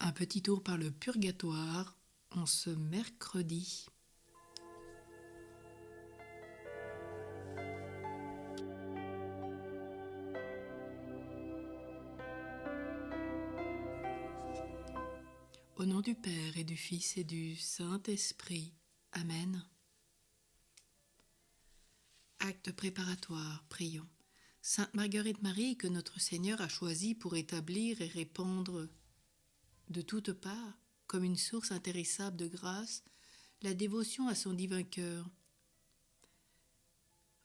Un petit tour par le purgatoire en ce mercredi. Au nom du Père et du Fils et du Saint-Esprit. Amen. Acte préparatoire, prions. Sainte Marguerite Marie, que notre Seigneur a choisie pour établir et répandre de toutes parts, comme une source intéressable de grâce, la dévotion à son divin cœur.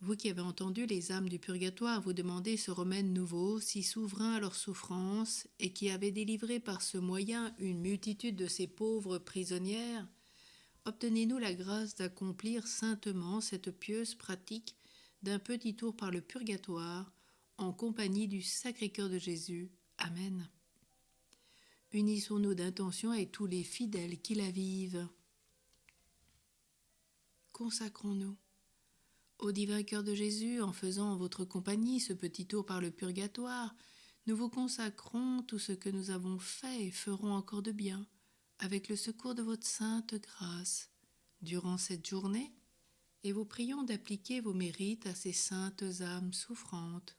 Vous qui avez entendu les âmes du purgatoire vous demander ce remède nouveau, si souverain à leur souffrance, et qui avez délivré par ce moyen une multitude de ces pauvres prisonnières, obtenez-nous la grâce d'accomplir saintement cette pieuse pratique d'un petit tour par le purgatoire, en compagnie du Sacré-Cœur de Jésus. Amen. Unissons-nous d'intention avec tous les fidèles qui la vivent. Consacrons-nous au divin cœur de Jésus, en faisant en votre compagnie ce petit tour par le purgatoire. Nous vous consacrons tout ce que nous avons fait et ferons encore de bien, avec le secours de votre sainte grâce, durant cette journée, et vous prions d'appliquer vos mérites à ces saintes âmes souffrantes.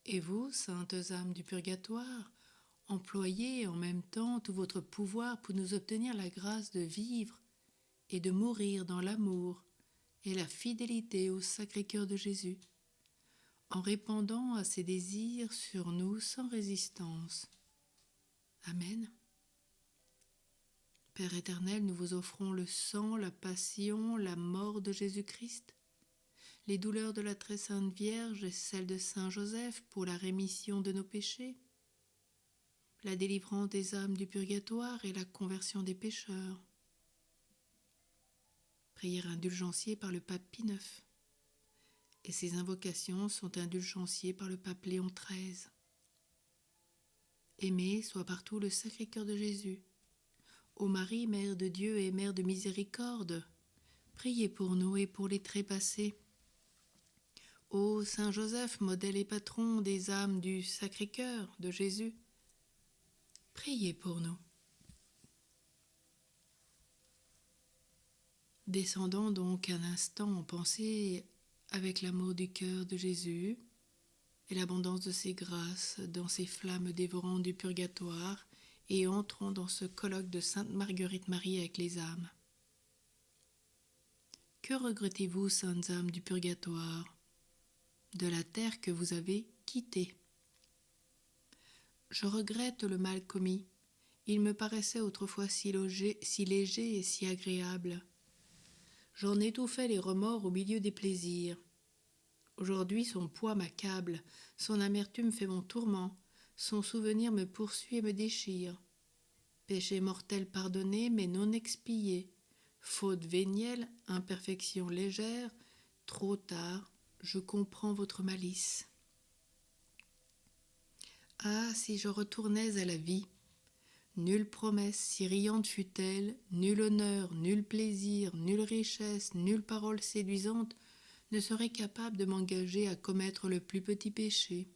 Et vous, saintes âmes du purgatoire, employez en même temps tout votre pouvoir pour nous obtenir la grâce de vivre et de mourir dans l'amour et la fidélité au Sacré-Cœur de Jésus, en répandant à ses désirs sur nous sans résistance. Amen. Père éternel, nous vous offrons le sang, la passion, la mort de Jésus-Christ, les douleurs de la très sainte Vierge et celles de Saint Joseph pour la rémission de nos péchés, la délivrance des âmes du purgatoire et la conversion des pécheurs. Prière indulgenciée par le pape Pie IX. Et ces invocations sont indulgenciées par le pape Léon XIII. Aimé soit partout le Sacré-Cœur de Jésus. Ô Marie, Mère de Dieu et Mère de miséricorde, priez pour nous et pour les trépassés. Ô Saint Joseph, modèle et patron des âmes du Sacré-Cœur de Jésus, priez pour nous. Descendons donc un instant en pensée avec l'amour du cœur de Jésus et l'abondance de ses grâces dans ces flammes dévorantes du purgatoire, et entrons dans ce colloque de Sainte Marguerite Marie avec les âmes. Que regrettez-vous, saintes âmes du purgatoire, de la terre que vous avez quittée? Je regrette le mal commis. Il me paraissait autrefois si léger et si agréable. J'en étouffais les remords au milieu des plaisirs. Aujourd'hui, son poids m'accable, son amertume fait mon tourment, son souvenir me poursuit et me déchire. Péché mortel pardonné, mais non expié, faute vénielle, imperfection légère, trop tard, je comprends votre malice. Ah, si je retournais à la vie! Nulle promesse, si riante fût-elle, nul honneur, nul plaisir, nulle richesse, nulle parole séduisante ne serait capable de m'engager à commettre le plus petit péché.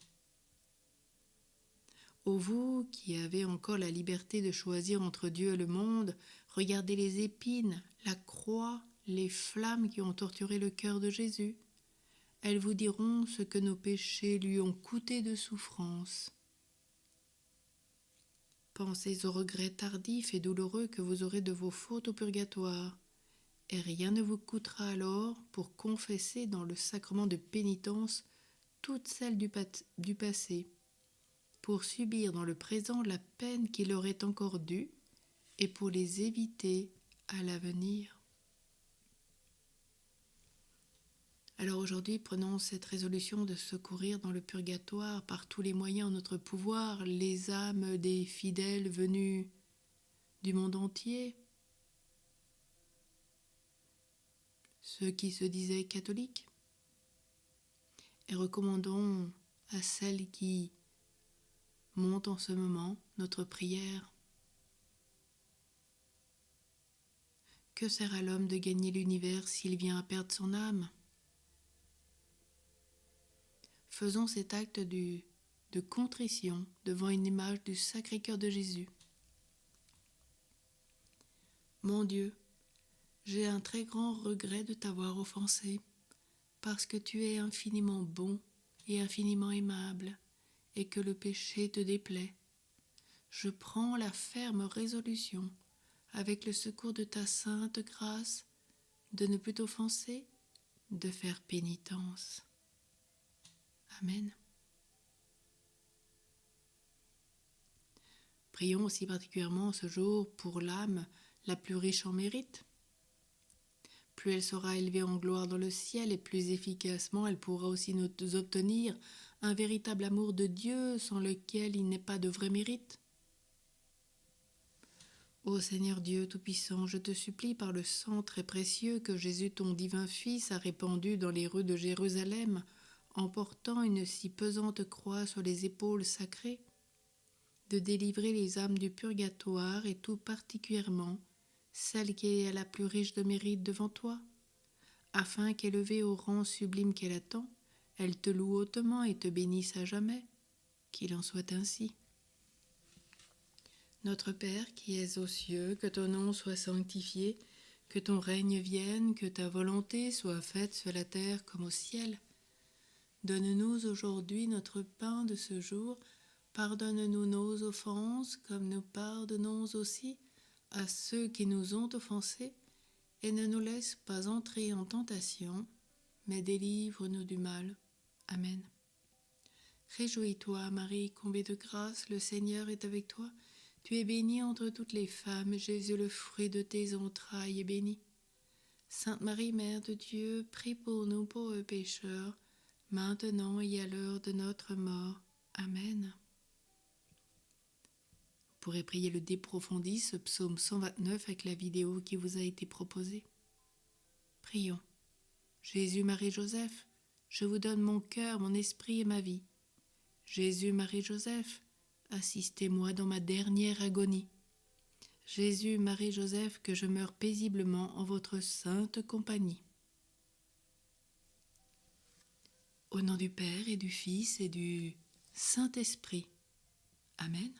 Ô vous qui avez encore la liberté de choisir entre Dieu et le monde, regardez les épines, la croix, les flammes qui ont torturé le cœur de Jésus. Elles vous diront ce que nos péchés lui ont coûté de souffrance. Pensez aux regrets tardifs et douloureux que vous aurez de vos fautes au purgatoire, et rien ne vous coûtera alors pour confesser dans le sacrement de pénitence toutes celles du passé, pour subir dans le présent la peine qui leur est encore due et pour les éviter à l'avenir. Alors aujourd'hui, prenons cette résolution de secourir dans le purgatoire par tous les moyens en notre pouvoir les âmes des fidèles venus du monde entier, ceux qui se disaient catholiques, et recommandons à celles qui montent en ce moment notre prière. Que sert à l'homme de gagner l'univers s'il vient à perdre son âme ? Faisons cet acte du de contrition devant une image du Sacré-Cœur de Jésus. Mon Dieu, j'ai un très grand regret de t'avoir offensé, parce que tu es infiniment bon et infiniment aimable, et que le péché te déplaît. Je prends la ferme résolution, avec le secours de ta sainte grâce, de ne plus t'offenser, de faire pénitence. Amen. Prions aussi particulièrement ce jour pour l'âme la plus riche en mérite. Plus elle sera élevée en gloire dans le ciel et plus efficacement elle pourra aussi nous obtenir un véritable amour de Dieu sans lequel il n'est pas de vrai mérite. Ô Seigneur Dieu Tout-Puissant, je te supplie par le sang très précieux que Jésus ton divin Fils a répandu dans les rues de Jérusalem en portant une si pesante croix sur les épaules sacrées, de délivrer les âmes du purgatoire et tout particulièrement celle qui est la plus riche de mérite devant toi, afin qu'élevée au rang sublime qu'elle attend, elle te loue hautement et te bénisse à jamais. Qu'il en soit ainsi. Notre Père qui es aux cieux, que ton nom soit sanctifié, que ton règne vienne, que ta volonté soit faite sur la terre comme au ciel. Donne-nous aujourd'hui notre pain de ce jour. Pardonne-nous nos offenses, comme nous pardonnons aussi à ceux qui nous ont offensés, et ne nous laisse pas entrer en tentation, mais délivre-nous du mal. Amen. Réjouis-toi, Marie, comblée de grâce, le Seigneur est avec toi. Tu es bénie entre toutes les femmes, Jésus, le fruit de tes entrailles, est béni. Sainte Marie, Mère de Dieu, prie pour nous pauvres pécheurs, maintenant et à l'heure de notre mort. Amen. Vous pourrez prier le De Profundis, ce psaume 129 avec la vidéo qui vous a été proposée. Prions. Jésus, Marie, Joseph, je vous donne mon cœur, mon esprit et ma vie. Jésus, Marie, Joseph, assistez-moi dans ma dernière agonie. Jésus, Marie, Joseph, que je meure paisiblement en votre sainte compagnie. Au nom du Père et du Fils et du Saint-Esprit. Amen.